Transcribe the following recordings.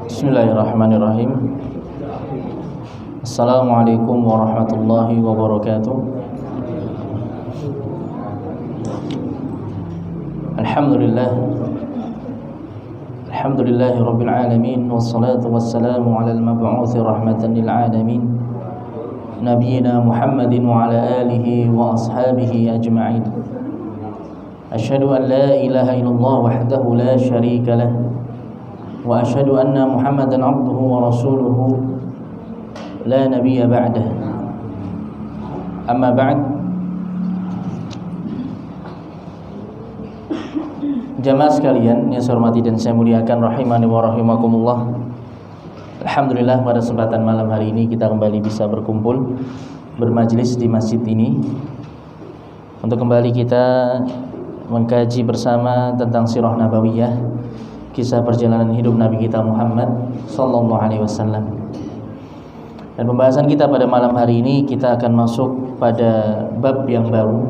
Bismillahirrahmanirrahim. Assalamualaikum warahmatullahi wabarakatuh. Alhamdulillahi rabbil alamin, wassalatu wassalamu ala al-mab'uthi rahmatan lil alamin, nabiyyina Muhammadin wa ala alihi wa ashabihi ajma'in. Asyhadu an la ilaha illallah wahdahu la syarika lah, wa asyhadu anna Muhammadan abduhu wa rasuluhu la nabiyya ba'dah. Amma ba'd. Jamaah sekalian yang saya hormati dan saya muliakan, rahimani wa rahimakumullah. Alhamdulillah, pada kesempatan malam hari ini kita kembali bisa berkumpul bermajlis di masjid ini untuk kembali kita mengkaji bersama tentang sirah nabawiyah, kisah perjalanan hidup Nabi kita Muhammad sallallahu alaihi wasallam. Dan pembahasan kita pada malam hari ini kita akan masuk pada bab yang baru,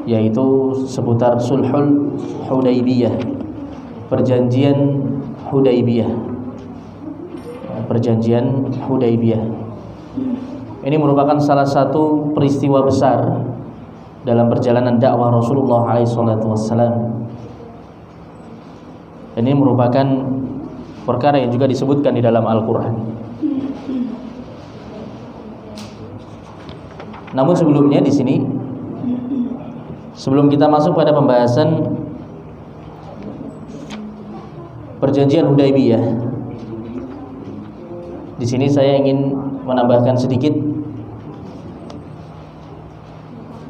yaitu seputar Sulhul Hudaybiyah, perjanjian Hudaybiyah. Perjanjian Hudaybiyah ini merupakan salah satu peristiwa besar dalam perjalanan dakwah Rasulullah SAW. Ini merupakan perkara yang juga disebutkan di dalam Al-Quran. Namun sebelumnya di sini, sebelum kita masuk pada pembahasan perjanjian Hudaybiyah, di sini saya ingin menambahkan sedikit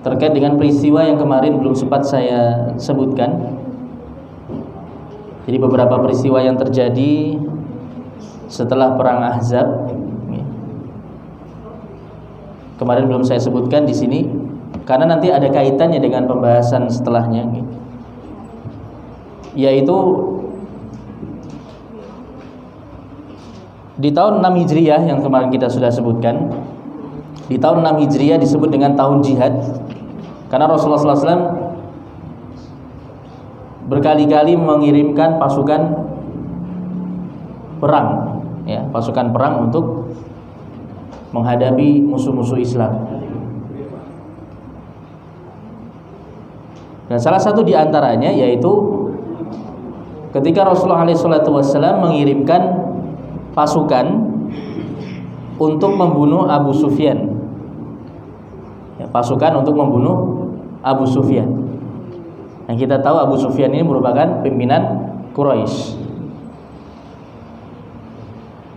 terkait dengan peristiwa yang kemarin belum sempat saya sebutkan. Jadi beberapa peristiwa yang terjadi setelah perang Ahzab kemarin belum saya sebutkan di sini karena nanti ada kaitannya dengan pembahasan setelahnya, yaitu di tahun 6 Hijriah yang kemarin kita sudah sebutkan. Di tahun 6 Hijriah disebut dengan tahun jihad karena Rasulullah SAW berkali-kali mengirimkan pasukan perang, pasukan perang untuk menghadapi musuh-musuh Islam. Dan salah satu di antaranya yaitu ketika Rasulullah SAW mengirimkan pasukan untuk membunuh Abu Sufyan. Pasukan untuk membunuh Abu Sufyan. Yang kita tahu Abu Sufyan ini merupakan pimpinan Quraisy.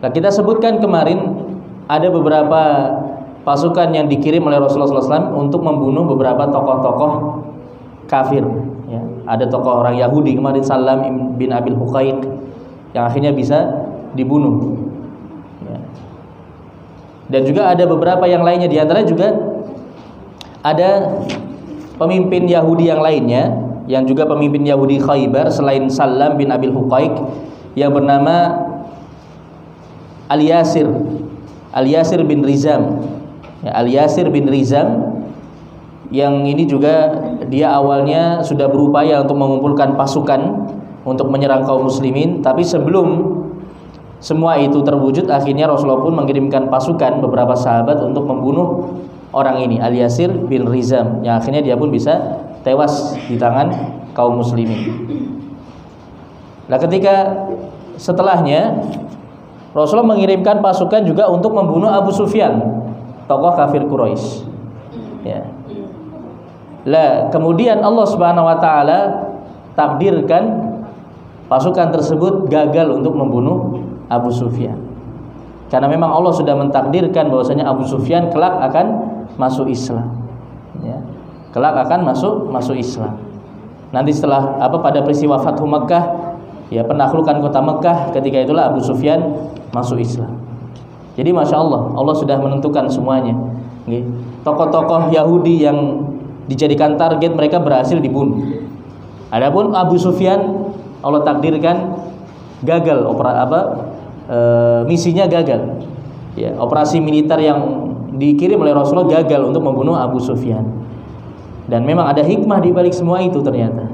Nah, kita sebutkan kemarin ada beberapa pasukan yang dikirim oleh Rasulullah SAW untuk membunuh beberapa tokoh-tokoh kafir. Ada tokoh orang Yahudi kemarin, Salam bin Abil Huqaiq, yang akhirnya bisa dibunuh. Dan juga ada beberapa yang lainnya, di antara juga ada pemimpin Yahudi yang lainnya, yang juga pemimpin Yahudi Khaybar selain Salam bin Abil Huqaiq, yang bernama Al-Yasir bin Rizam. Al-Yasir bin Rizam, yang ini juga dia awalnya sudah berupaya untuk mengumpulkan pasukan untuk menyerang kaum muslimin, tapi sebelum semua itu terwujud, akhirnya Rasulullah pun mengirimkan pasukan beberapa sahabat untuk membunuh orang ini, Al-Yasir bin Rizam, yang akhirnya dia pun bisa tewas di tangan kaum muslimin. Nah, ketika setelahnya Rasulullah mengirimkan pasukan juga untuk membunuh Abu Sufyan, tokoh kafir Quraisy. Lah, kemudian Allah Subhanahu wa taala takdirkan pasukan tersebut gagal untuk membunuh Abu Sufyan. Karena memang Allah sudah mentakdirkan bahwasanya Abu Sufyan kelak akan masuk Islam. Kelak akan masuk Islam. Nanti setelah pada peristiwa Fathu Makkah, penaklukan kota Makkah, ketika itulah Abu Sufyan masuk Islam. Jadi Masya Allah, Allah sudah menentukan semuanya. Tokoh-tokoh Yahudi yang dijadikan target mereka berhasil dibunuh. Adapun Abu Sufyan Allah takdirkan gagal, misinya gagal. Operasi militer yang dikirim oleh Rasulullah gagal untuk membunuh Abu Sufyan. Dan memang ada hikmah di balik semua itu ternyata.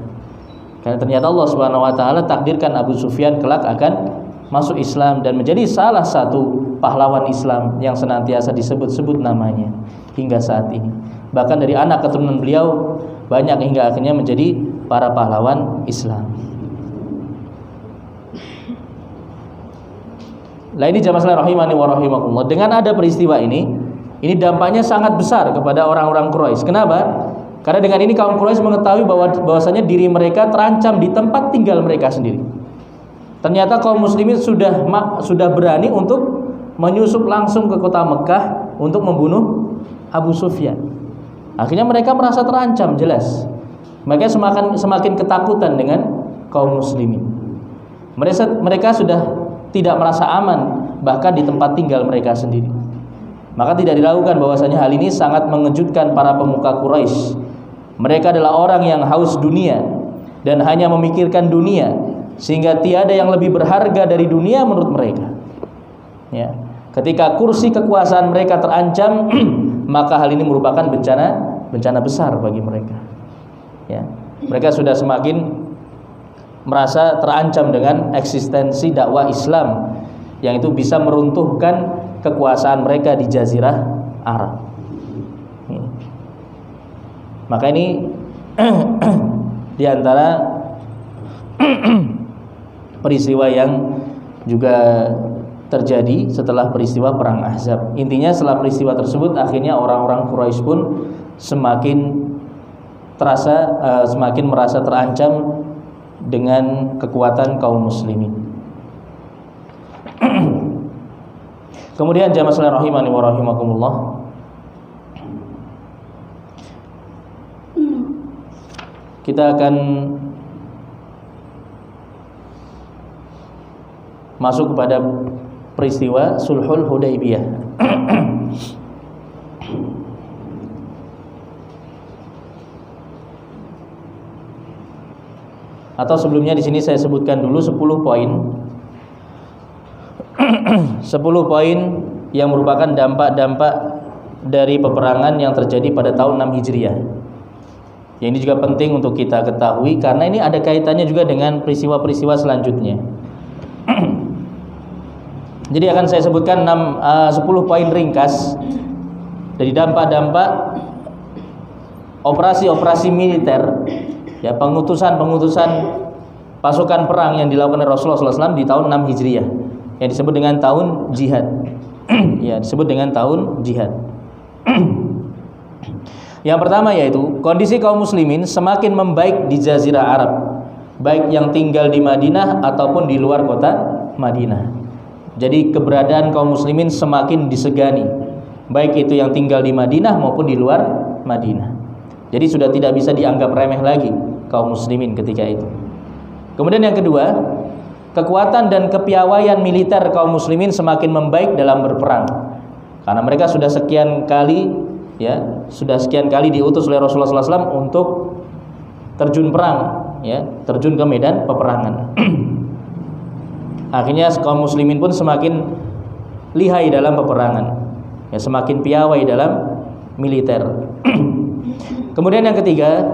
Karena ternyata Allah Subhanahu wa taala takdirkan Abu Sufyan kelak akan masuk Islam dan menjadi salah satu pahlawan Islam yang senantiasa disebut-sebut namanya hingga saat ini. Bahkan dari anak keturunan beliau banyak hingga akhirnya menjadi para pahlawan Islam. Lah ini jamaah sekalian rahimani wa rahimakumullah, dengan ada peristiwa ini dampaknya sangat besar kepada orang-orang Quraisy. Kenapa? Karena dengan ini kaum Quraisy mengetahui bahwasanya diri mereka terancam di tempat tinggal mereka sendiri. Ternyata kaum muslimin sudah berani untuk menyusup langsung ke kota Mekah untuk membunuh Abu Sufyan. Akhirnya mereka merasa terancam jelas. Mereka semakin ketakutan dengan kaum muslimin. Mereka sudah tidak merasa aman bahkan di tempat tinggal mereka sendiri. Maka tidak diragukan bahwasanya hal ini sangat mengejutkan para pemuka Quraisy. Mereka adalah orang yang haus dunia dan hanya memikirkan dunia, sehingga tiada yang lebih berharga dari dunia menurut mereka. Ya. Ketika kursi kekuasaan mereka terancam, maka hal ini merupakan bencana besar bagi mereka. Ya. Mereka sudah semakin merasa terancam dengan eksistensi dakwah Islam yang itu bisa meruntuhkan kekuasaan mereka di Jazirah Arab. Maka ini diantara peristiwa yang juga terjadi setelah peristiwa Perang Ahzab. Intinya setelah peristiwa tersebut akhirnya orang-orang Quraisy pun semakin merasa terancam dengan kekuatan kaum muslimin. Kemudian jamaah sekalian rahimani wa rahimakumullah, kita akan masuk kepada peristiwa Sulhul Hudaybiyah. Atau sebelumnya di sini saya sebutkan dulu 10 poin. 10 poin yang merupakan dampak-dampak dari peperangan yang terjadi pada tahun 6 Hijriah. Yang ini juga penting untuk kita ketahui karena ini ada kaitannya juga dengan peristiwa-peristiwa selanjutnya. Jadi akan saya sebutkan 10 poin ringkas dari dampak-dampak operasi-operasi militer, ya, pengutusan pasukan perang yang dilakukan oleh Rasulullah SAW di tahun 6 Hijriah yang disebut dengan tahun jihad. Ya, disebut dengan tahun jihad. Yang pertama yaitu kondisi kaum muslimin semakin membaik di Jazirah Arab, baik yang tinggal di Madinah ataupun di luar kota Madinah. Jadi keberadaan kaum muslimin semakin disegani, baik itu yang tinggal di Madinah maupun di luar Madinah. Jadi sudah tidak bisa dianggap remeh lagi kaum muslimin ketika itu. Kemudian yang kedua, kekuatan dan kepiawaian militer kaum muslimin semakin membaik dalam berperang. Karena mereka sudah sekian kali diutus oleh Rasulullah SAW untuk terjun perang, ya, terjun ke medan peperangan. Akhirnya kaum muslimin pun semakin lihai dalam peperangan, ya, semakin piawai dalam militer. Kemudian yang ketiga,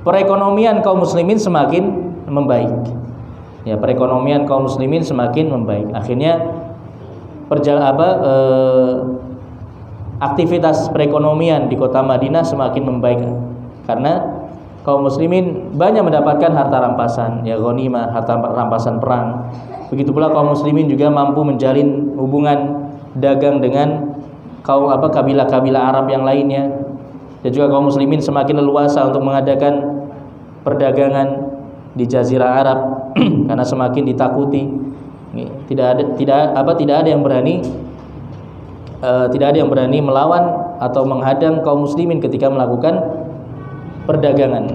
perekonomian kaum muslimin semakin membaik. Ya, perekonomian kaum muslimin semakin membaik. Akhirnya aktivitas perekonomian di kota Madinah semakin membaik karena kaum muslimin banyak mendapatkan harta rampasan, ya, ghanimah, harta rampasan perang. Begitu pula kaum muslimin juga mampu menjalin hubungan dagang dengan kabilah-kabilah Arab yang lainnya. Dan juga kaum muslimin semakin leluasa untuk mengadakan perdagangan di Jazirah Arab karena semakin ditakuti. Tidak ada yang berani melawan atau menghadang kaum muslimin ketika melakukan perdagangan.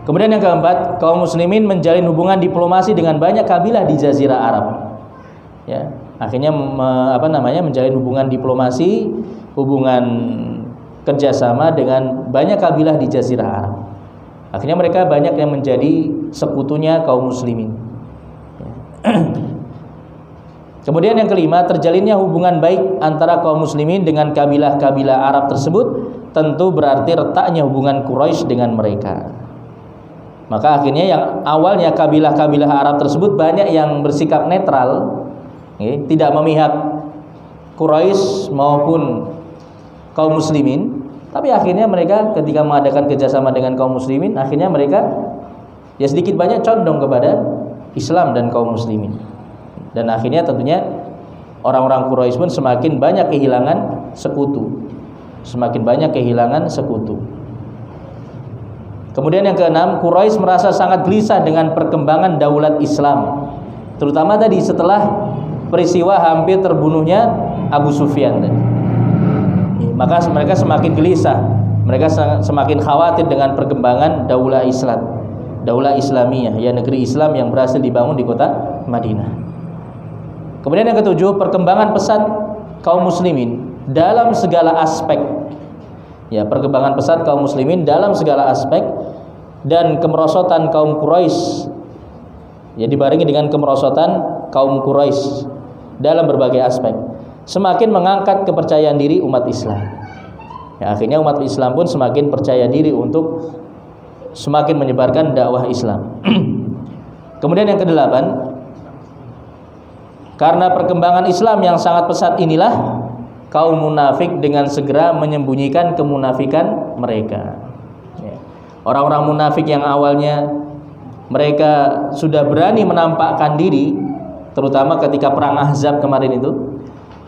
Kemudian yang keempat, kaum muslimin menjalin hubungan diplomasi dengan banyak kabilah di Jazirah Arab. Ya, akhirnya menjalin hubungan diplomasi, hubungan kerjasama dengan banyak kabilah di Jazirah Arab. Akhirnya mereka banyak yang menjadi sekutunya kaum muslimin. Kemudian yang kelima, terjalinnya hubungan baik antara kaum muslimin dengan kabilah-kabilah Arab tersebut tentu berarti retaknya hubungan Quraisy dengan mereka. Maka akhirnya yang awalnya kabilah-kabilah Arab tersebut banyak yang bersikap netral, tidak memihak Quraisy maupun kaum muslimin. Tapi akhirnya mereka ketika mengadakan kerjasama dengan kaum muslimin, akhirnya mereka ya sedikit banyak condong kepada Islam dan kaum muslimin. Dan akhirnya tentunya orang-orang Quraisy pun semakin banyak kehilangan sekutu. Semakin banyak kehilangan sekutu. Kemudian yang keenam, Quraisy merasa sangat gelisah dengan perkembangan daulat Islam, terutama tadi setelah peristiwa hampir terbunuhnya Abu Sufyan tadi. Maka mereka semakin gelisah, mereka semakin khawatir dengan perkembangan daulah Islam, daulah Islamiyah, ya negeri Islam yang berhasil dibangun di kota Madinah. Kemudian yang ketujuh, perkembangan pesat kaum muslimin dalam segala aspek. Ya, perkembangan pesat kaum muslimin dalam segala aspek dan kemerosotan kaum Quraisy, ya dibarengi dengan kemerosotan kaum Quraisy dalam berbagai aspek, semakin mengangkat kepercayaan diri umat Islam. Ya, akhirnya umat Islam pun semakin percaya diri untuk semakin menyebarkan dakwah Islam. Kemudian yang kedelapan, karena perkembangan Islam yang sangat pesat inilah kaum munafik dengan segera menyembunyikan kemunafikan mereka. Orang-orang munafik yang awalnya mereka sudah berani menampakkan diri, terutama ketika perang Ahzab kemarin itu,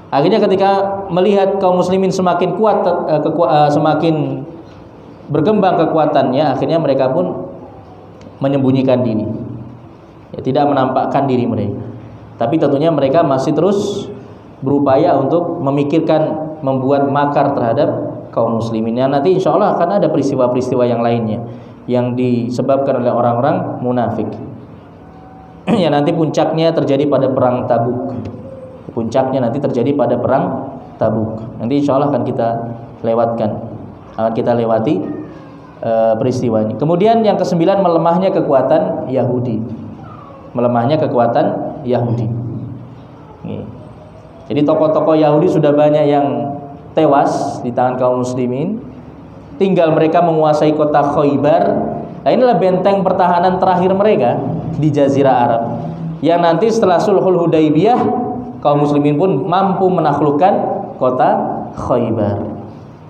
akhirnya ketika melihat kaum muslimin semakin kuat, semakin berkembang kekuatannya, akhirnya mereka pun menyembunyikan diri, ya, tidak menampakkan diri mereka. Tapi tentunya mereka masih terus berupaya untuk memikirkan, membuat makar terhadap kaum muslimin. Yang nanti insya Allah akan ada peristiwa-peristiwa yang lainnya yang disebabkan oleh orang-orang munafik. Ya, nanti puncaknya terjadi pada perang Tabuk. Puncaknya nanti terjadi pada perang Tabuk. Nanti insya Allah akan kita lewati peristiwa ini. Kemudian yang kesembilan, melemahnya kekuatan Yahudi. Melemahnya kekuatan Yahudi. Jadi tokoh-tokoh Yahudi sudah banyak yang tewas di tangan kaum muslimin. Tinggal mereka menguasai kota Khaybar. Nah, inilah benteng pertahanan terakhir mereka di Jazirah Arab, yang nanti setelah Sulhul Hudaybiyah kaum muslimin pun mampu menaklukkan kota Khaybar.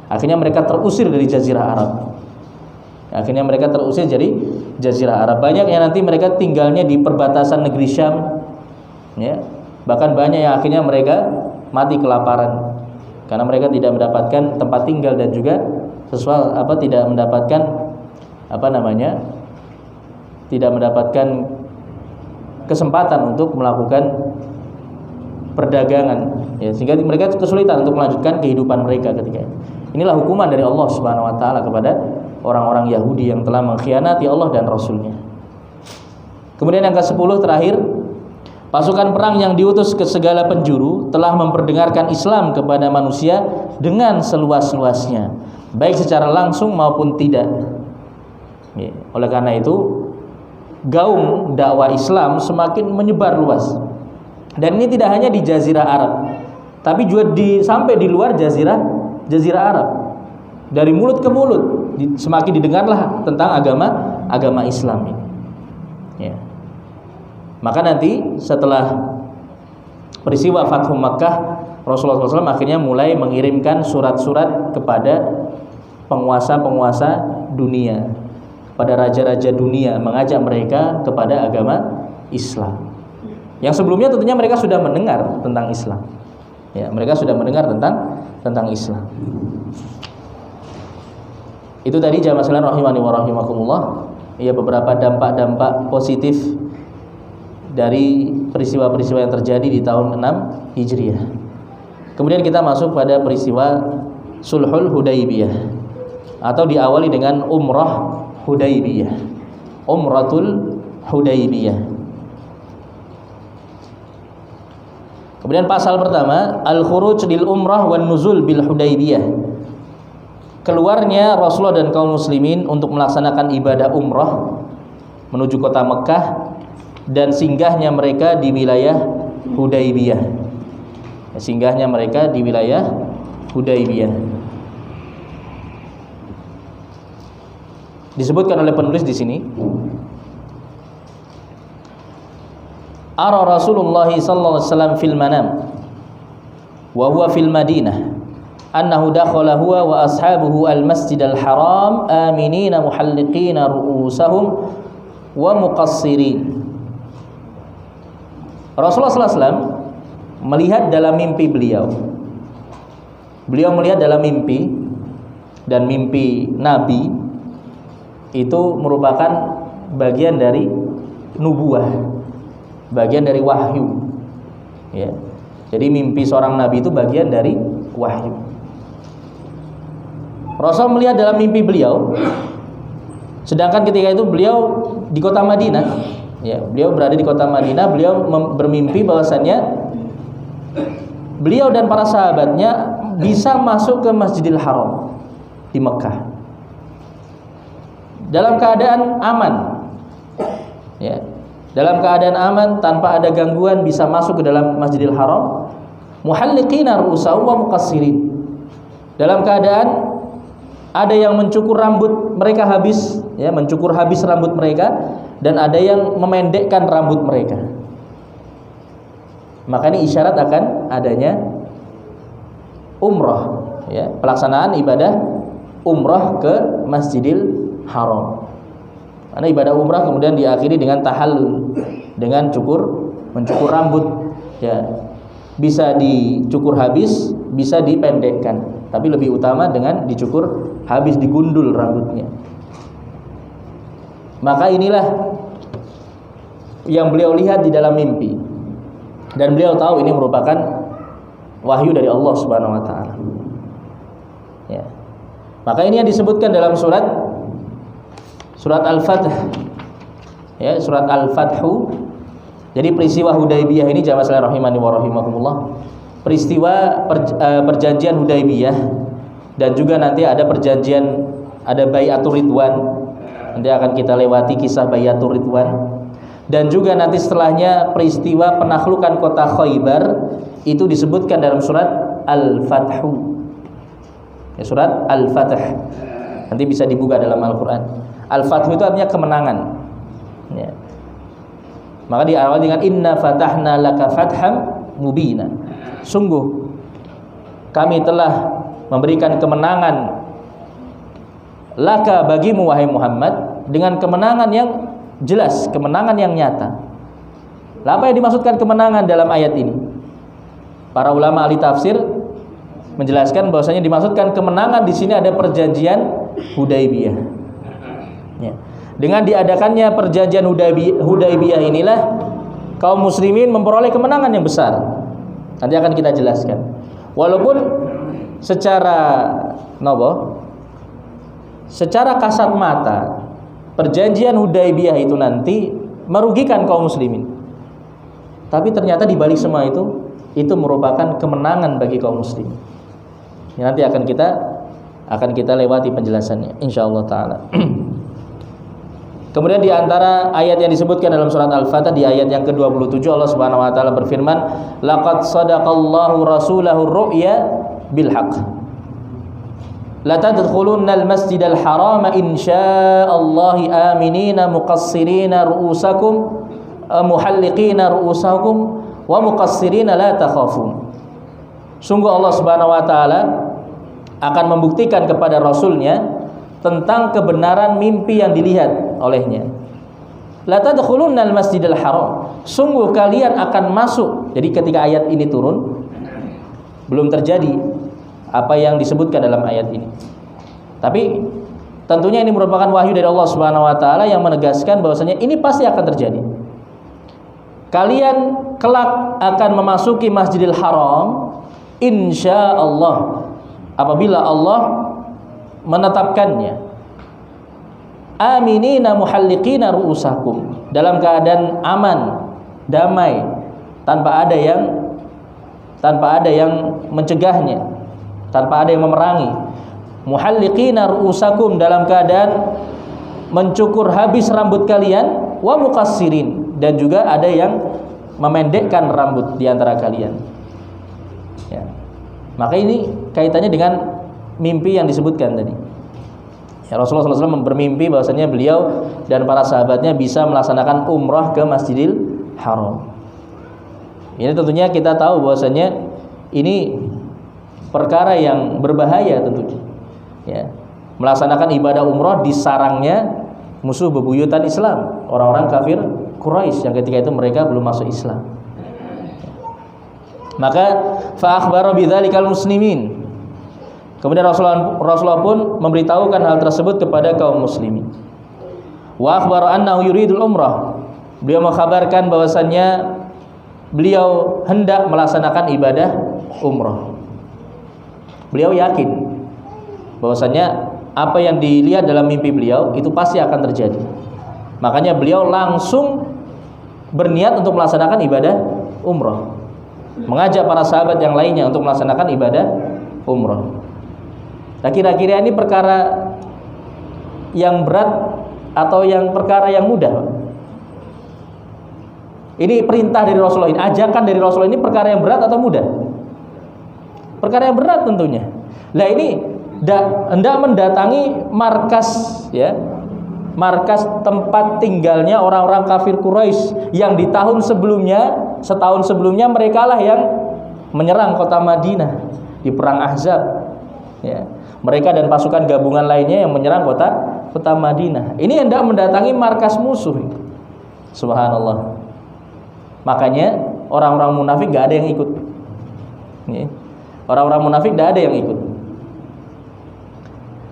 Akhirnya mereka terusir dari Jazirah Arab. Akhirnya mereka terusir dari Jazirah Arab. Banyak yang nanti mereka tinggalnya di perbatasan negeri Syam, ya. Bahkan banyak yang akhirnya mereka mati kelaparan karena mereka tidak mendapatkan tempat tinggal dan juga tidak mendapatkan tidak mendapatkan kesempatan untuk melakukan perdagangan, ya, sehingga mereka kesulitan untuk melanjutkan kehidupan mereka ketika itu. Inilah hukuman dari Allah Subhanahu wa taala kepada orang-orang Yahudi yang telah mengkhianati Allah dan Rasul-Nya. Kemudian yang ke-10 terakhir, pasukan perang yang diutus ke segala penjuru telah memperdengarkan Islam kepada manusia dengan seluas-luasnya, baik secara langsung maupun tidak. Ya, oleh karena itu, gaung dakwah Islam semakin menyebar luas. Dan ini tidak hanya di Jazirah Arab, tapi juga sampai di luar Jazirah Arab. Dari mulut ke mulut semakin didengarlah tentang agama Islam ini. Ya. Maka nanti setelah peristiwa Fathu Makkah, Rasulullah SAW akhirnya mulai mengirimkan surat-surat kepada penguasa-penguasa dunia, kepada raja-raja dunia, mengajak mereka kepada agama Islam. Yang sebelumnya tentunya mereka sudah mendengar tentang Islam. Ya, mereka sudah mendengar tentang Islam. Itu tadi jamaah sekalian rahimani wa rahimakumullah, ya, beberapa dampak-dampak positif dari peristiwa-peristiwa yang terjadi di tahun 6 Hijriah. Kemudian kita masuk pada peristiwa Sulhul Hudaybiyah, atau diawali dengan Umrah Hudaybiyah, Umratul Hudaybiyah. Kemudian pasal pertama, Al-Khuruj lil Umrah wan Nuzul bil Hudaybiyah. Keluarnya Rasulullah dan kaum muslimin untuk melaksanakan ibadah umrah menuju kota Mekah dan singgahnya mereka di wilayah Hudaybiyah. Singgahnya mereka di wilayah Hudaybiyah. Disebutkan oleh penulis di sini, ara Rasulullah sallallahu alaihi wasallam fil manam wa huwa fil Madinah annahu dakhala huwa wa ashabuhu al-Masjidal Haram aminina muhalliqina ru'usahum wa muqassirin. Rasulullah sallallahu alaihi wasallam melihat dalam mimpi beliau. Beliau melihat dalam mimpi, dan mimpi Nabi itu merupakan bagian dari nubuah, bagian dari wahyu, ya. Jadi mimpi seorang nabi itu bagian dari wahyu. Rasul melihat dalam mimpi beliau, sedangkan ketika itu beliau di kota Madinah, ya, beliau berada di kota Madinah. Beliau bermimpi bahwasannya beliau dan para sahabatnya bisa masuk ke Masjidil Haram di Mekah dalam keadaan aman, ya, dalam keadaan aman tanpa ada gangguan, bisa masuk ke dalam Masjidil Haram muhalliqina ru'usahum wa muqassirin, dalam keadaan ada yang mencukur rambut mereka habis, ya, mencukur habis rambut mereka, dan ada yang memendekkan rambut mereka. Maka ini isyarat akan adanya umrah, ya, pelaksanaan ibadah umrah ke Masjidil Haram. Karena ibadah umrah kemudian diakhiri dengan tahallul, dengan mencukur rambut, ya. Bisa dicukur habis, bisa dipendekkan, tapi lebih utama dengan dicukur habis, digundul rambutnya. Maka inilah yang beliau lihat di dalam mimpi, dan beliau tahu ini merupakan wahyu dari Allah Subhanahu wa taala. Ya. Maka ini yang disebutkan dalam surat Al-Fath, ya, surat Al-Fathu. Jadi peristiwa Hudaybiyah ini, jamaah sekalian rahimani wa rahimakumullah, peristiwa perjanjian Hudaybiyah, dan juga nanti ada perjanjian, ada Bai'atur Ridwan. Nanti akan kita lewati kisah Bai'atur Ridwan, dan juga nanti setelahnya peristiwa penaklukan kota Khaybar, itu disebutkan dalam surat Al-Fathu, ya, surat Al-Fath. Nanti bisa dibuka dalam Al-Quran. Al-Fathu itu artinya kemenangan, ya. Maka diawali dengan inna fatahna laka fatham mubina. Sungguh kami telah memberikan kemenangan laka bagimu wahai Muhammad, dengan kemenangan yang jelas, kemenangan yang nyata. Apa yang dimaksudkan kemenangan dalam ayat ini? Para ulama ahli tafsir menjelaskan bahwasanya dimaksudkan kemenangan di sini ada perjanjian Hudaybiyah. Ya. Dengan diadakannya perjanjian Hudaybiyah inilah kaum muslimin memperoleh kemenangan yang besar. Nanti akan kita jelaskan. Walaupun secara kasat mata perjanjian Hudaybiyah itu nanti merugikan kaum muslimin, tapi ternyata di balik semua itu merupakan kemenangan bagi kaum muslimin. Ya, nanti akan kita lewati penjelasannya insyaallah taala. Kemudian di antara ayat yang disebutkan dalam surat Al-Fatah, di ayat yang ke-27 Allah Subhanahu wa taala berfirman, laqad sadaqallahu rasulahu ru'ya bil haqq la tadkhulunnal masjidal harama insyaallahi aminina muqassirina ru'usakum muhalliqina ru'usakum wa muqassirina la takhafun. Sungguh Allah Subhanahu wa taala akan membuktikan kepada rasulnya tentang kebenaran mimpi yang dilihat olehnya. La tadkhulunnal masjidal haram. Sungguh kalian akan masuk. Jadi ketika ayat ini turun, belum terjadi apa yang disebutkan dalam ayat ini. Tapi tentunya ini merupakan wahyu dari Allah Subhanahu wa taala yang menegaskan bahwasanya ini pasti akan terjadi. Kalian kelak akan memasuki Masjidil Haram insyaallah, apabila Allah menetapkannya. Aminina muhalliqina ru'usakum, dalam keadaan aman, damai, tanpa ada yang mencegahnya, tanpa ada yang memerangi. Muhalliqina ru'usakum, dalam keadaan mencukur habis rambut kalian, wa muqassirin, dan juga ada yang memendekkan rambut di antara kalian. Ya. Maka ini kaitannya dengan mimpi yang disebutkan tadi. Ya, Rasulullah SAW bermimpi bahwasanya beliau dan para sahabatnya bisa melaksanakan umrah ke Masjidil Haram. Ini tentunya kita tahu bahwasanya ini perkara yang berbahaya tentunya. Ya, melaksanakan ibadah umrah di sarangnya musuh bebuyutan Islam, orang-orang kafir Quraisy yang ketika itu mereka belum masuk Islam. Maka fa akhbara bidzalikal muslimin. Kemudian Rasulullah pun memberitahukan hal tersebut kepada kaum muslimin. Wa akhbara annahu yuridul umrah. Beliau mengkhabarkan bahwasannya beliau hendak melaksanakan ibadah umrah. Beliau yakin bahwasannya apa yang dilihat dalam mimpi beliau itu pasti akan terjadi. Makanya beliau langsung berniat untuk melaksanakan ibadah umrah, mengajak para sahabat yang lainnya untuk melaksanakan ibadah umrah. Nah, kira-kira ini perkara yang berat atau yang perkara yang mudah? Ini perintah dari Rasulullah, ini ajakan dari Rasulullah, ini perkara yang berat atau mudah? Perkara yang berat tentunya. Nah, ini hendak mendatangi markas, ya, markas tempat tinggalnya orang-orang kafir Quraisy yang di tahun sebelumnya, setahun sebelumnya mereka lah yang menyerang kota Madinah di perang Ahzab. Ya, mereka dan pasukan gabungan lainnya yang menyerang kota Madinah. Ini hendak mendatangi markas musuh. Subhanallah. Makanya orang-orang munafik gak ada yang ikut. Orang-orang munafik gak ada yang ikut.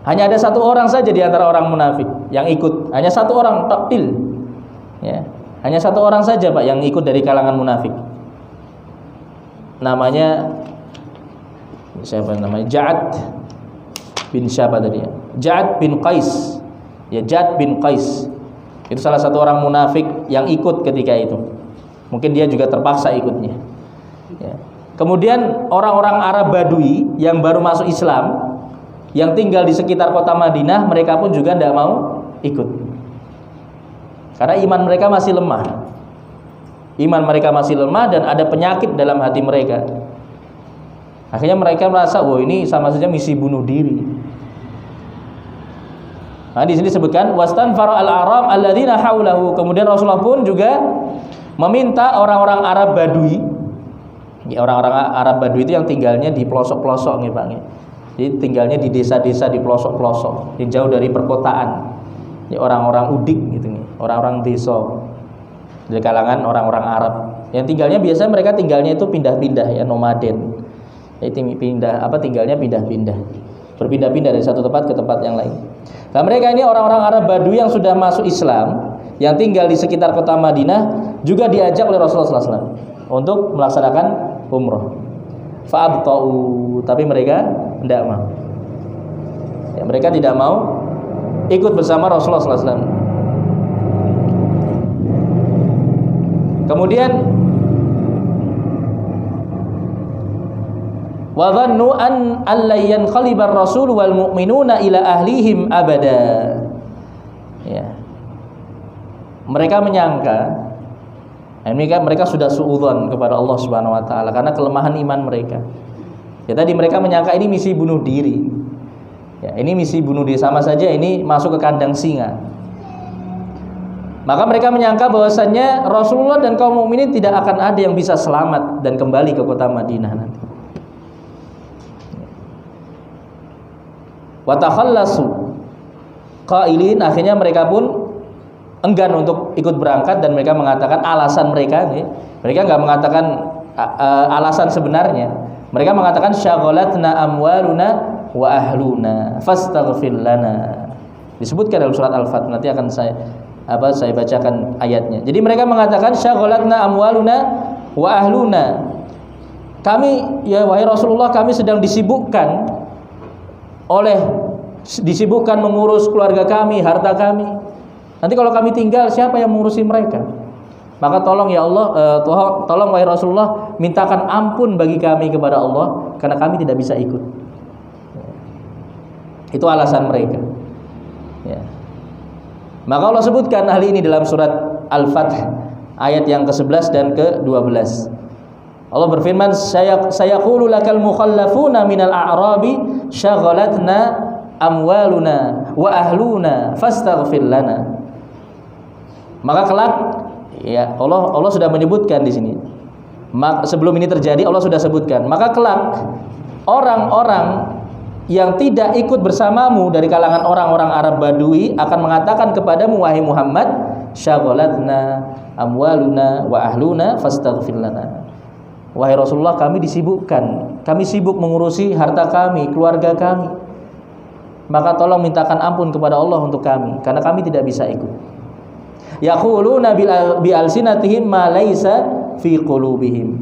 Hanya ada satu orang saja di antara orang munafik yang ikut. Hanya satu orang, taktil. Ya, hanya satu orang saja Pak yang ikut dari kalangan munafik. Namanya siapa namanya? Ja'ad bin siapa tadi ya? Ja'ad bin Qais. Ya, Ja'ad bin Qais. Itu salah satu orang munafik yang ikut ketika itu. Mungkin dia juga terpaksa ikutnya. Ya. Kemudian orang-orang Arab Badui yang baru masuk Islam, yang tinggal di sekitar kota Madinah, mereka pun juga tidak mau ikut. Karena iman mereka masih lemah. Iman mereka masih lemah dan ada penyakit dalam hati mereka. Akhirnya mereka merasa, wah ini sama saja misi bunuh diri. Nah, di sini disebutkan wastanfara al-arab alladzina haulahu. Kemudian Rasulullah pun juga meminta orang-orang Arab Badui. Ya, orang-orang Arab Badui itu yang tinggalnya di pelosok-pelosok nih Pak. Jadi tinggalnya di desa-desa di pelosok-pelosok, yang jauh dari perkotaan. Ya, orang-orang udik gitu nih, orang-orang desa dari kalangan orang-orang Arab. Yang tinggalnya biasanya mereka tinggalnya itu pindah-pindah ya, nomaden. Jadi tinggalnya pindah-pindah. Berpindah-pindah dari satu tempat ke tempat yang lain. Nah, mereka ini orang-orang Arab Badui yang sudah masuk Islam, yang tinggal di sekitar kota Madinah, juga diajak oleh Rasulullah SAW untuk melaksanakan umrah. Fa'abta'u, tapi mereka tidak mau. Ya, mereka tidak mau ikut bersama Rasulullah SAW. Kemudian wa dhannu an alla yanqalibar rasul wal mu'minuna ila ahlihim abada. Ya. Mereka menyangka mereka sudah suudzon kepada Allah Subhanahu wa taala karena kelemahan iman mereka. Ya, tadi mereka menyangka ini misi bunuh diri. Ya, ini misi bunuh diri, sama saja ini masuk ke kandang singa. Maka mereka menyangka bahwasannya Rasulullah dan kaum mukminin tidak akan ada yang bisa selamat dan kembali ke kota Madinah nanti. Wa takhallasu qailin, akhirnya mereka pun enggan untuk ikut berangkat dan mereka mengatakan alasan mereka, mereka enggak mengatakan alasan sebenarnya. Mereka mengatakan syaghalatna amwaluna wa ahluna fastaghfir lana. Disebutkan dalam surat Al-Fat, nanti akan saya bacakan ayatnya. Jadi mereka mengatakan syaghalatna amwaluna wa ahluna. Kami, ya wahai Rasulullah, kami sedang disibukkan mengurus keluarga kami, harta kami. Nanti kalau kami tinggal, siapa yang mengurusi mereka? Maka tolong ya Allah, tolong wahai Rasulullah, mintakan ampun bagi kami kepada Allah karena kami tidak bisa ikut. Itu alasan mereka. Ya. Maka Allah sebutkan hal ini dalam surat Al-Fath ayat yang ke-11 dan ke-12. Allah berfirman, sayaqulu lakal mukhallafuna minal a'rabi syaghalatna amwaluna wa ahluna fastaghfir lana. Maka kelak ya Allah sudah menyebutkan di sini. Sebelum ini terjadi Allah sudah sebutkan. Maka kelak orang-orang yang tidak ikut bersamamu dari kalangan orang-orang Arab Badui akan mengatakan kepadamu, wahai Muhammad, syaghalatna amwaluna wa ahluna fastaghfir lana. Wahai Rasulullah, kami disibukkan, kami sibuk mengurusi harta kami, keluarga kami. Maka tolong mintakan ampun kepada Allah untuk kami, karena kami tidak bisa ikut. Yaquluna bi alsinatihim ma laisa fi qulubihim.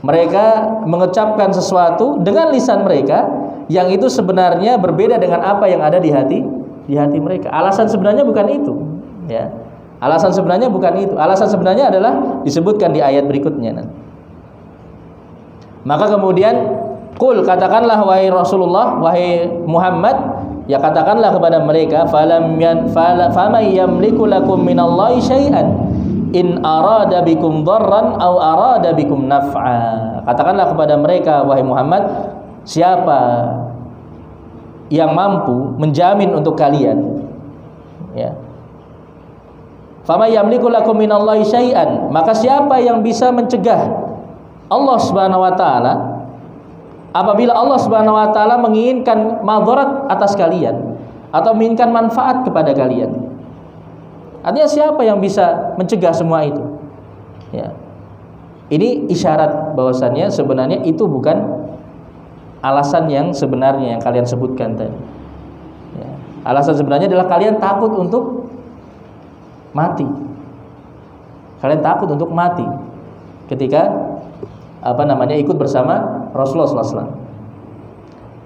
Mereka mengucapkan sesuatu dengan lisan mereka yang itu sebenarnya berbeda dengan apa yang ada di hati mereka. Alasan sebenarnya bukan itu, ya. Alasan sebenarnya bukan itu. Alasan sebenarnya adalah disebutkan di ayat berikutnya. Maka kemudian qul, katakanlah wahai Rasulullah, wahai Muhammad, ya katakanlah kepada mereka, faman yamliku lakum minallahi syai'an in arada bikum dharran aw arada bikum naf'a. Katakanlah kepada mereka, wahai Muhammad, siapa yang mampu menjamin untuk kalian, ya, faman yamliku lakum minallahi syai'an, maka siapa yang bisa mencegah Allah Subhanahu wa taala apabila Allah Subhanahu wa taala menginginkan madarat atas kalian atau menginginkan manfaat kepada kalian. Artinya siapa yang bisa mencegah semua itu? Ya. Ini isyarat bahwasannya sebenarnya itu bukan alasan yang sebenarnya yang kalian sebutkan tadi. Ya. Alasan sebenarnya adalah kalian takut untuk mati. Kalian takut untuk mati ketika ikut bersama Rasulullah SAW.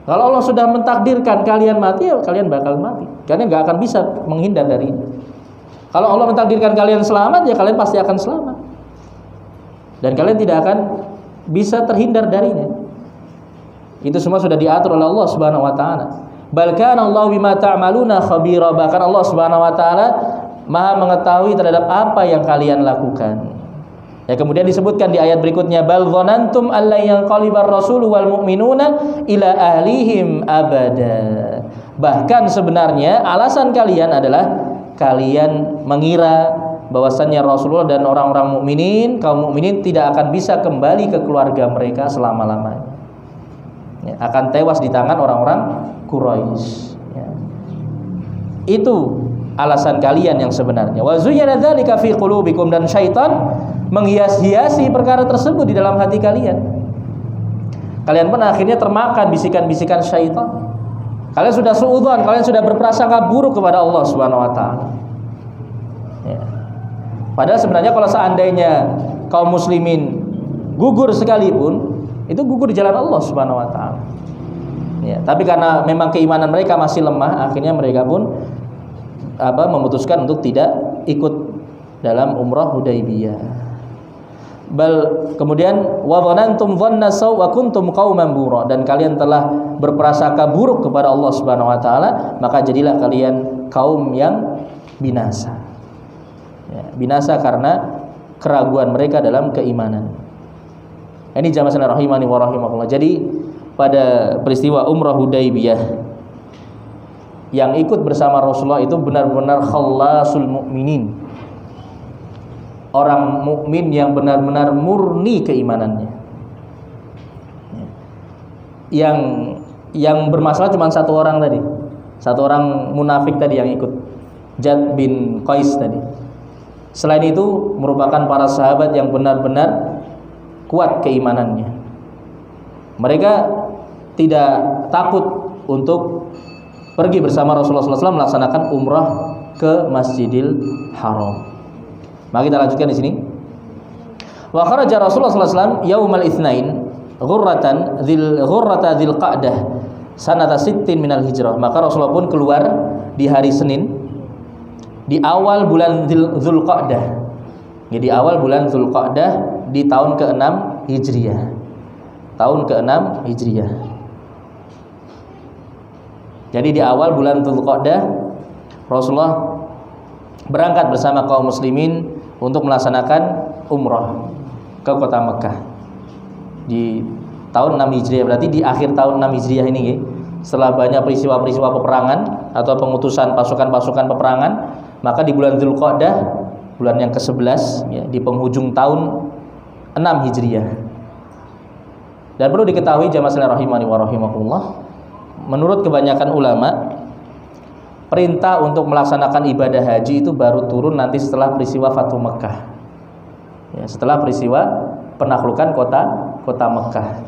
Kalau Allah sudah mentakdirkan kalian mati, ya kalian bakal mati. Kalian nggak akan bisa menghindar dari itu. Kalau Allah mentakdirkan kalian selamat, ya kalian pasti akan selamat. Dan kalian tidak akan bisa terhindar darinya. Itu semua sudah diatur oleh Allah Subhanahu wa taala. Bal kana Allahu bima ta'maluna khabira. Bahkan Allah Subhanahu wa taala Maha mengetahui terhadap apa yang kalian lakukan. Ya, kemudian disebutkan di ayat berikutnya, bal dhanantum alla yanqalibar rasulu wal mu'minuna ila ahlihim abada. Bahkan sebenarnya alasan kalian adalah kalian mengira bahwasannya Rasulullah dan orang-orang mukminin, kaum mukminin tidak akan bisa kembali ke keluarga mereka selama-lamanya. Ya, akan tewas di tangan orang-orang Quraisy. Ya. Itu alasan kalian yang sebenarnya. Wa zuyyana dzalika fi qulubikum, dan syaitan menghias-hiasi perkara tersebut di dalam hati kalian. Kalian pun akhirnya termakan bisikan-bisikan syaitan. Kalian sudah suudzon, kalian sudah berprasangka buruk kepada Allah Subhanahu wa taala. Ya. Padahal sebenarnya kalau seandainya kaum muslimin gugur sekalipun, itu gugur di jalan Allah Subhanahu wa taala. Ya, tapi karena memang keimanan mereka masih lemah, akhirnya mereka pun memutuskan untuk tidak ikut dalam umrah Hudaybiyah. Kemudian wa dhanantum dhanna saw wa kuntum qauman bura, dan kalian telah berprasangka buruk kepada Allah Subhanahu wa taala, maka jadilah kalian kaum yang binasa. Ya, binasa karena keraguan mereka dalam keimanan. Ini jamaah sekalian rahimani wa rahimakumullah. Jadi pada peristiwa umrah Hudaybiyah, yang ikut bersama Rasulullah itu benar-benar khallasul mu'minin, orang mukmin yang benar-benar murni keimanannya. Yang bermasalah cuma satu orang tadi, satu orang munafik tadi yang ikut, Jad bin Qais tadi. Selain itu merupakan para sahabat yang benar-benar kuat keimanannya. Mereka tidak takut untuk pergi bersama Rasulullah SAW melaksanakan umrah ke Masjidil Haram. Mari kita lanjutkan di sini. Wa kharaja Rasulullah SAW yaumal itsnain ghurrata dzil qa'dah sanata 60 minal hijrah. Maka Rasulullah pun keluar di hari Senin di awal bulan Dzulqa'dah. Ya, di awal bulan Dzulqa'dah di tahun ke-6 Hijriah. Tahun ke-6 Hijriah. Jadi di awal bulan Dzulqa'dah Rasulullah berangkat bersama kaum muslimin untuk melaksanakan umrah ke kota Mekah di tahun 6 Hijriah. Berarti di akhir tahun 6 Hijriah ini, setelah banyak peristiwa-peristiwa peperangan, atau pengutusan pasukan-pasukan peperangan, maka di bulan Dzulqa'dah, bulan yang ke-11 ya, di penghujung tahun 6 Hijriah. Dan perlu diketahui jamaah sekalian rahimani wa rahimakumullah, menurut kebanyakan ulama, perintah untuk melaksanakan ibadah haji itu baru turun nanti setelah peristiwa Fathu Mekkah. Ya, setelah peristiwa penaklukan kota Mekkah.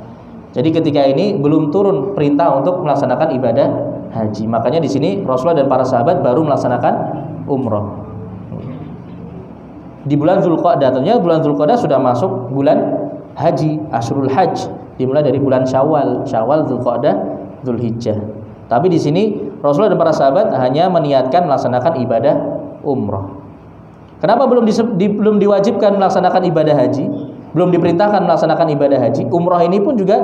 Jadi ketika ini belum turun perintah untuk melaksanakan ibadah haji. Makanya di sini Rasulullah dan para sahabat baru melaksanakan umroh. Di bulan Dzulqa'dah, tentunya bulan Dzulqa'dah sudah masuk bulan haji, Ashurul Hajj, dimulai dari bulan Syawal, Dzulqa'dah, Dzulhijjah. Tapi di sini Rasulullah dan para sahabat hanya meniatkan melaksanakan ibadah umroh. Kenapa belum diwajibkan melaksanakan ibadah haji? Belum diperintahkan melaksanakan ibadah haji? Umroh ini pun juga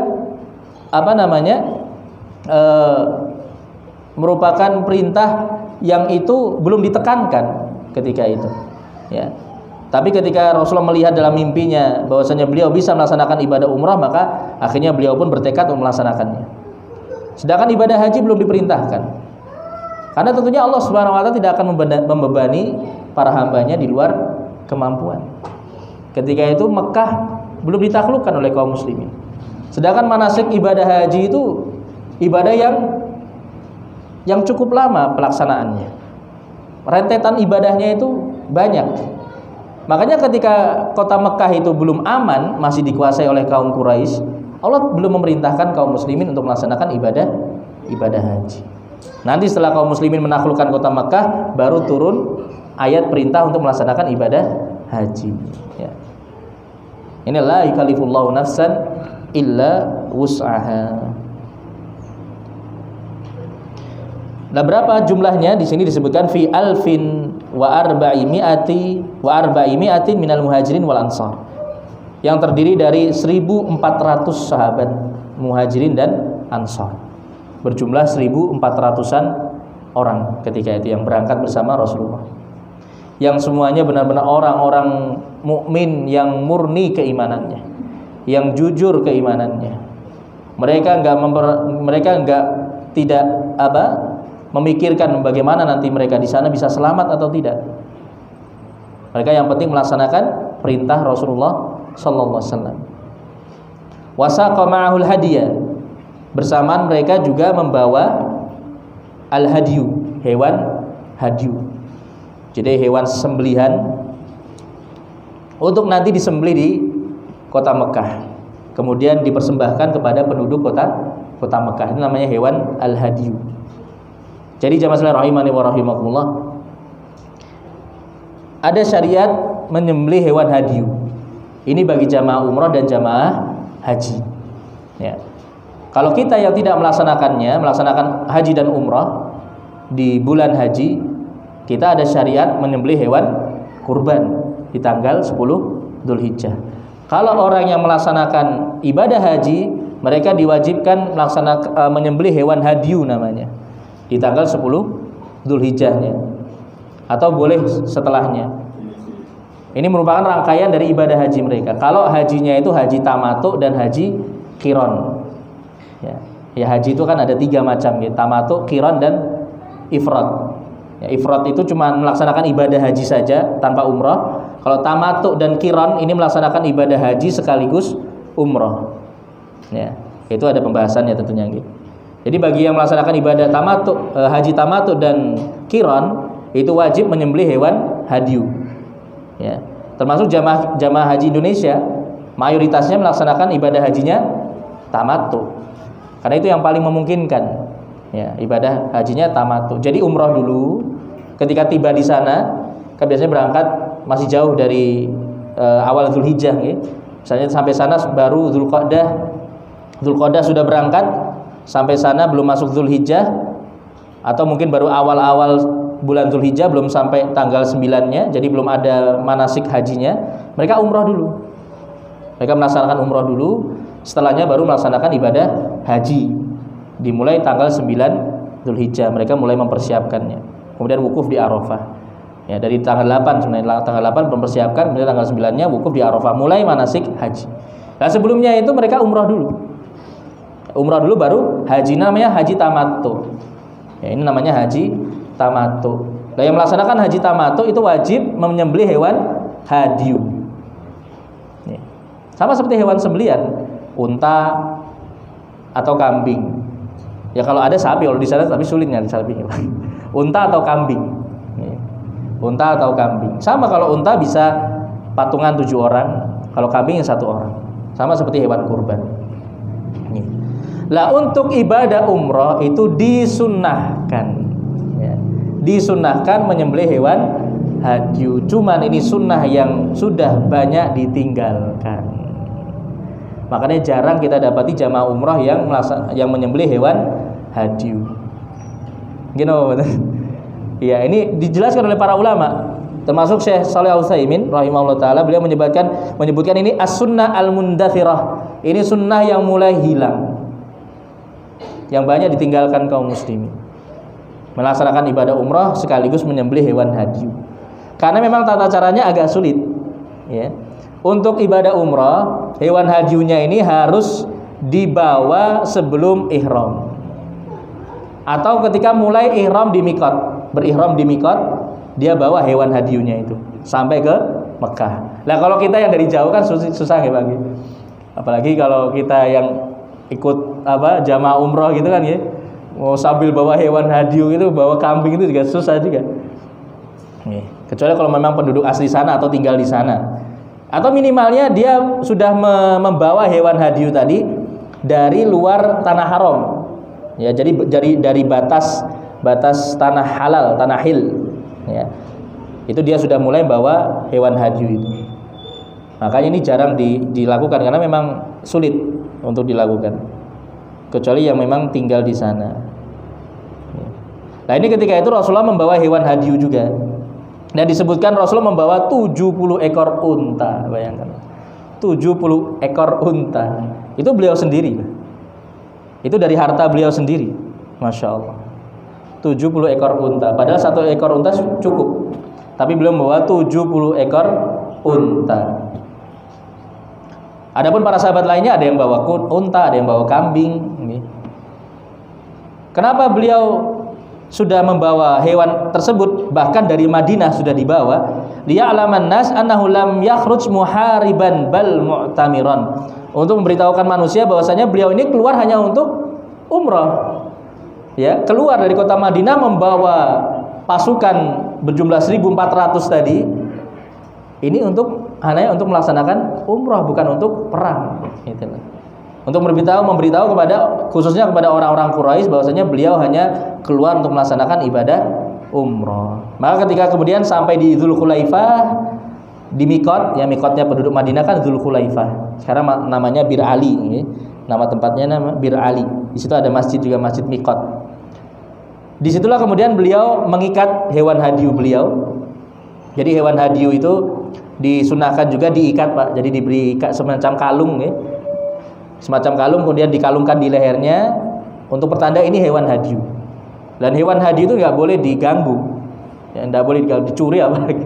merupakan perintah yang itu belum ditekankan ketika itu. Ya. Tapi ketika Rasulullah melihat dalam mimpinya bahwasanya beliau bisa melaksanakan ibadah umrah, maka akhirnya beliau pun bertekad untuk melaksanakannya. Sedangkan ibadah haji belum diperintahkan. Karena tentunya Allah Subhanahu wa taala tidak akan membebani para hambanya di luar kemampuan. Ketika itu Mekah belum ditaklukkan oleh kaum muslimin. Sedangkan manasik ibadah haji itu ibadah yang cukup lama pelaksanaannya. Rentetan ibadahnya itu banyak. Makanya ketika kota Mekah itu belum aman, masih dikuasai oleh kaum Quraisy, Allah belum memerintahkan kaum muslimin untuk melaksanakan ibadah haji. Nanti setelah kaum muslimin menaklukkan kota Mekah, baru turun ayat perintah untuk melaksanakan ibadah haji. Ya. Ini la yukallifullahu nafsan illa wus'aha. Nah, berapa jumlahnya? Di sini disebutkan fi alfin wa arba'imi'atin minal muhajirin wal ansar. Yang terdiri dari 1.400 sahabat muhajirin dan ansar. Berjumlah 1.400-an orang ketika itu yang berangkat bersama Rasulullah. Yang semuanya benar-benar orang-orang mukmin yang murni keimanannya, yang jujur keimanannya. Mereka tidak memikirkan bagaimana nanti mereka di sana bisa selamat atau tidak. Mereka yang penting melaksanakan perintah Rasulullah sallallahu alaihi wasallam. Wasaqa ma'ahul hadiyah. Bersamaan mereka juga membawa al-hadiyu, hewan hadiyu. Jadi hewan sembelihan untuk nanti disembelih di kota Mekah. Kemudian dipersembahkan kepada penduduk kota Mekah. Ini namanya hewan al-hadiyu. Jadi jamaah sekalian rahimani wa rahimakumullah, ada syariat menyembelih hewan hadiyu. Ini bagi jamaah umrah dan jamaah haji. Ya. Kalau kita yang tidak melaksanakan haji dan umrah di bulan haji, kita ada syariat menyembelih hewan kurban di tanggal 10 Dzulhijjah. Kalau orang yang melaksanakan ibadah haji, mereka diwajibkan menyembelih hewan hadiyu namanya di tanggal 10 Dzulhijjahnya, atau boleh setelahnya. Ini merupakan rangkaian dari ibadah haji mereka. Kalau hajinya itu haji tamattu dan haji qiron. Ya, haji itu kan ada 3 macam, ya, tamattu, qiron dan ifrad. Ya, ifrad itu cuma melaksanakan ibadah haji saja tanpa umrah. Kalau tamattu dan qiron ini melaksanakan ibadah haji sekaligus umrah. Ya, itu ada pembahasannya tentunya, gitu. Jadi bagi yang melaksanakan ibadah haji tamattu dan qiron, itu wajib menyembelih hewan hadiyu. Ya, termasuk jamaah haji Indonesia, mayoritasnya melaksanakan ibadah hajinya tamattu. Karena itu yang paling memungkinkan. Ya, ibadah hajinya tamattu. Jadi umrah dulu, ketika tiba di sana, kan biasanya berangkat masih jauh dari awal Dzulhijjah, ya. Misalnya sampai sana baru Dzulqa'dah sudah berangkat, sampai sana belum masuk Dzulhijjah, atau mungkin baru awal-awal bulan Dzulhijjah, belum sampai tanggal 9-nya, jadi belum ada manasik hajinya. Mereka umrah dulu. Mereka melaksanakan umrah dulu, setelahnya baru melaksanakan ibadah haji. Dimulai tanggal 9 Dzulhijjah, mereka mulai mempersiapkannya. Kemudian wukuf di Arafah. Ya, dari tanggal 8 sebenarnya, tanggal 8 mempersiapkan, kemudian tanggal 9-nya wukuf di Arafah, mulai manasik haji. Nah, sebelumnya itu mereka umrah dulu. Umrah dulu baru haji, namanya haji tamattu. Ya, ini namanya haji tamattu. Nah, yang melaksanakan haji tamattu itu wajib menyembelih hewan hadyu. Ya. Sama seperti hewan sembelian, unta atau kambing. Ya kalau ada sapi, kalau di sana tapi sulit nyari sapi. Unta atau kambing. Ya. Unta atau kambing. Sama kalau unta bisa patungan 7 orang, kalau kambing 1 orang. Sama seperti hewan kurban. Ya. Lah untuk ibadah umroh itu disunnahkan, ya. Disunnahkan menyembelih hewan hadyu. Cuman ini sunnah yang sudah banyak ditinggalkan. Makanya jarang kita dapati jamaah umroh yang menyembelih hewan hadyu. Gini betul. Ya, ini dijelaskan oleh para ulama, termasuk Syekh Shalih Al-Utsaimin rahimahullah taala, beliau menyebutkan ini as-sunnah al-mundathirah. Ini sunnah yang mulai hilang, yang banyak ditinggalkan kaum muslimin. Melaksanakan ibadah umrah sekaligus menyembelih hewan hadyu. Karena memang tata caranya agak sulit, ya. Untuk ibadah umrah, hewan hadyunya ini harus dibawa sebelum ihram, atau ketika mulai ihram di miqat, berihram di miqat, dia bawa hewan hadyunya itu sampai ke Mekah. Nah kalau kita yang dari jauh kan susah ya Bang. Apalagi kalau kita yang ikut jamaah umroh gitu kan ya, mau sambil bawa hewan hadyu itu, bawa kambing itu juga susah juga. Kecuali kalau memang penduduk asli sana atau tinggal di sana, atau minimalnya dia sudah membawa hewan hadyu tadi dari luar tanah haram, ya. Jadi dari batas tanah halal, tanah hil, ya. Itu dia sudah mulai bawa hewan hadyu itu. Makanya ini jarang dilakukan karena memang sulit untuk dilakukan, kecuali yang memang tinggal di sana. Nah ini ketika itu Rasulullah membawa hewan hadyu juga. Dan disebutkan Rasulullah membawa 70 ekor unta. Bayangkan 70 ekor unta. Itu beliau sendiri. Itu dari harta beliau sendiri. Masya Allah 70 ekor unta. Padahal 1 ekor unta cukup, tapi beliau membawa 70 ekor unta. Adapun para sahabat lainnya, ada yang bawa unta, ada yang bawa kambing. Kenapa beliau sudah membawa hewan tersebut, bahkan dari Madinah sudah dibawa? Liya'laman nas annahu lam yakhruj muhariban bal mu'tamiran. Untuk memberitahukan manusia bahwasanya beliau ini keluar hanya untuk umrah. Ya, keluar dari kota Madinah membawa pasukan berjumlah 1.400 tadi. Ini hanya untuk melaksanakan umrah, bukan untuk perang. Gitu. Untuk memberitahu khususnya kepada orang-orang Quraisy bahwasanya beliau hanya keluar untuk melaksanakan ibadah umrah. Maka ketika kemudian sampai di Dzulkhulaifah, di miqat, ya miqatnya penduduk Madinah kan Dzulkhulaifah. Sekarang namanya Bir Ali, ya. Nama tempatnya nama Bir Ali. Di situ ada masjid juga, masjid miqat. Disitulah kemudian beliau mengikat hewan hadyu beliau. Jadi hewan hadyu itu disunahkan juga diikat, Pak. Jadi diberi semacam kalung, ya. Semacam kalung, kemudian dikalungkan di lehernya untuk pertanda ini hewan hadyu. Dan hewan hadyu itu nggak boleh diganggu, ya, nggak boleh dicuri apalagi.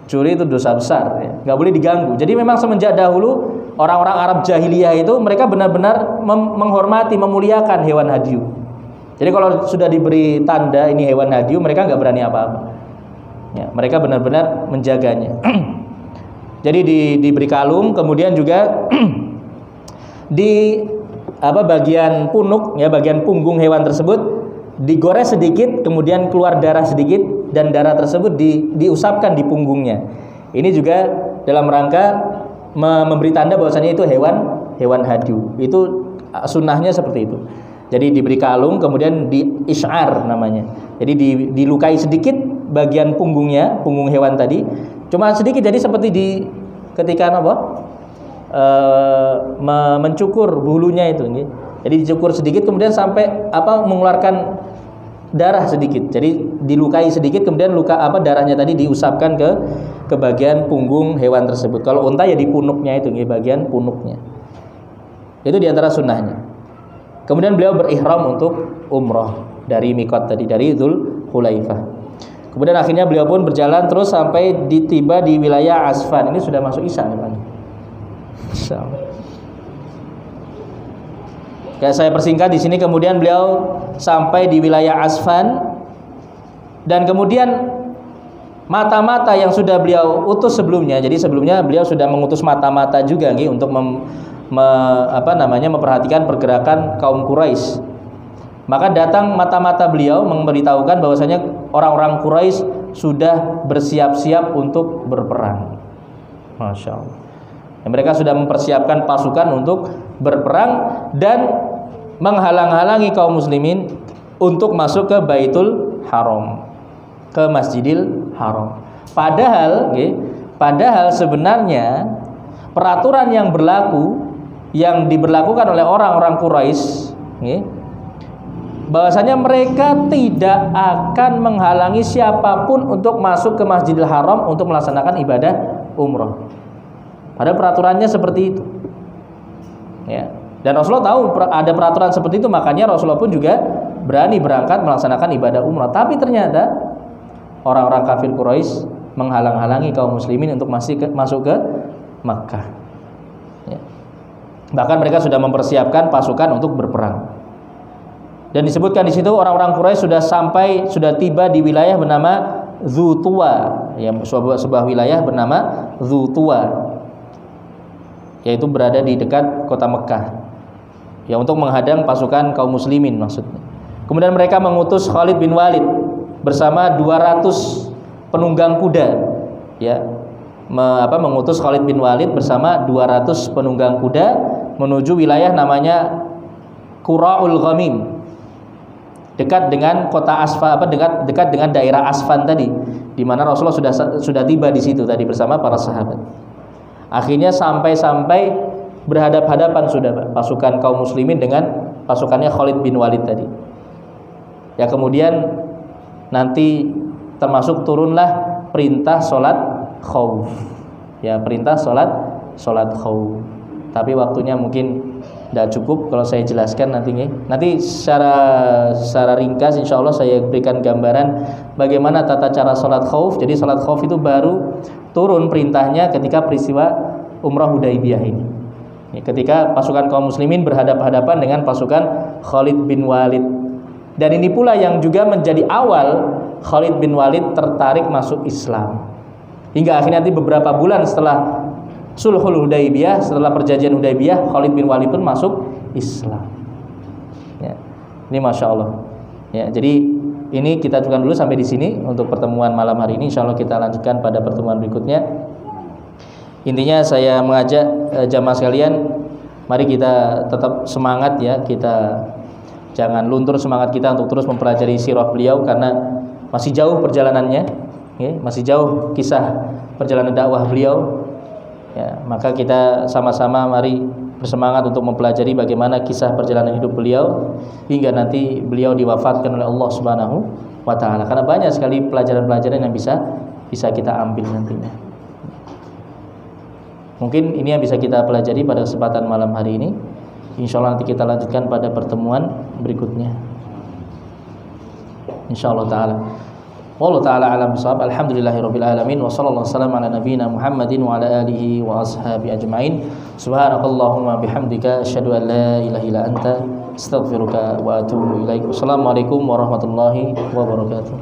Curi itu dosa besar, ya. Nggak boleh diganggu. Jadi memang semenjak dahulu orang-orang Arab jahiliyah itu mereka benar-benar menghormati, memuliakan hewan hadyu. Jadi kalau sudah diberi tanda ini hewan hadyu, mereka nggak berani apa-apa. Ya, mereka benar-benar menjaganya. Jadi diberi kalung, kemudian juga di bagian punuk, ya, bagian punggung hewan tersebut digores sedikit, kemudian keluar darah sedikit, dan darah tersebut diusapkan di punggungnya. Ini juga dalam rangka memberi tanda bahwasanya itu hewan hadyu. Itu sunnahnya seperti itu. Jadi diberi kalung, kemudian di-isy'ar namanya. Jadi dilukai sedikit bagian punggungnya, punggung hewan tadi. Cuma sedikit, jadi seperti ketika mencukur bulunya itu, jadi dicukur sedikit kemudian sampai mengeluarkan darah sedikit. Jadi dilukai sedikit, kemudian darahnya tadi diusapkan ke bagian punggung hewan tersebut. Kalau unta ya di punuknya itu, bagian punuknya. Itu diantara sunnahnya. Kemudian beliau berihram untuk umrah dari miqat tadi, dari Dzulkhulaifah. Kemudian akhirnya beliau pun berjalan terus sampai tiba di wilayah Asfan. Ini sudah masuk Isya, ya, Pak. Kayak saya persingkat di sini, kemudian beliau sampai di wilayah Asfan, dan kemudian mata-mata yang sudah beliau utus sebelumnya. Jadi sebelumnya beliau sudah mengutus mata-mata juga untuk memperhatikan pergerakan kaum Quraisy. Maka datang mata-mata beliau memberitahukan bahwasanya orang-orang Quraisy sudah bersiap-siap untuk berperang. Masya Allah. Mereka sudah mempersiapkan pasukan untuk berperang dan menghalang-halangi kaum muslimin untuk masuk ke Baitul Haram, ke Masjidil Haram. Padahal sebenarnya peraturan yang berlaku, yang diberlakukan oleh orang-orang Quraisy, bahwasanya mereka tidak akan menghalangi siapapun untuk masuk ke Masjidil Haram untuk melaksanakan ibadah umroh. Padahal peraturannya seperti itu. Ya. Dan Rasulullah tahu ada peraturan seperti itu, makanya Rasulullah pun juga berani berangkat melaksanakan ibadah umroh. Tapi ternyata orang-orang kafir Quraisy menghalang-halangi kaum muslimin untuk masuk ke Makkah. Ya. Bahkan mereka sudah mempersiapkan pasukan untuk berperang. Dan disebutkan di situ orang-orang Quraisy sudah tiba di wilayah bernama Dzutuwa, ya, sebuah wilayah bernama Dzutuwa, yaitu berada di dekat kota Mekah, ya, untuk menghadang pasukan kaum muslimin maksudnya. Kemudian mereka mengutus Khalid bin Walid bersama 200 penunggang kuda, ya, mengutus Khalid bin Walid bersama 200 penunggang kuda menuju wilayah namanya Qura'ul Ghamim, dekat dengan kota Asfan, dekat dengan daerah Asfan tadi, di mana Rasulullah sudah tiba di situ tadi bersama para sahabat. Akhirnya sampai berhadap-hadapan sudah pasukan kaum muslimin dengan pasukannya Khalid bin Walid tadi. Ya, kemudian nanti termasuk turunlah perintah sholat khauf. Ya, perintah sholat khauf. Tapi waktunya mungkin tidak cukup kalau saya jelaskan nantinya. Nanti secara ringkas insya Allah saya berikan gambaran bagaimana tata cara sholat khauf. Jadi sholat khauf itu baru turun perintahnya ketika peristiwa Umrah Hudaybiyah ini. Ketika pasukan kaum muslimin berhadapan-hadapan dengan pasukan Khalid bin Walid. Dan ini pula yang juga menjadi awal Khalid bin Walid tertarik masuk Islam. Hingga akhirnya nanti beberapa bulan setelah Sulhul Hudaybiyah, setelah perjanjian Hudaybiyah, Khalid bin Walid pun masuk Islam. Ya, ini masya Allah. Ya, jadi ini kita cukupkan dulu sampai di sini untuk pertemuan malam hari ini. Insya Allah kita lanjutkan pada pertemuan berikutnya. Intinya saya mengajak jamaah sekalian, mari kita tetap semangat ya. Kita jangan luntur semangat kita untuk terus mempelajari sirah beliau, karena masih jauh perjalanannya, ya, masih jauh kisah perjalanan dakwah beliau. Ya, maka kita sama-sama mari bersemangat untuk mempelajari bagaimana kisah perjalanan hidup beliau hingga nanti beliau diwafatkan oleh Allah Subhanahu wa taala. Karena banyak sekali pelajaran-pelajaran yang bisa kita ambil nantinya. Mungkin ini yang bisa kita pelajari pada kesempatan malam hari ini. Insyaallah nanti kita lanjutkan pada pertemuan berikutnya. Insyaallah taala. Wallahu ta'ala a'lam bishawab. Alhamdulillahirabbil alamin wa sallallahu wasallam ala nabiyyina Muhammadin wa ala alihi wa ashabi ajmain. Subhanakallahumma bihamdika asyhadu an la ilaha illa anta astaghfiruka wa atubu ilaik. Wassalamualaikum warahmatullahi wabarakatuh.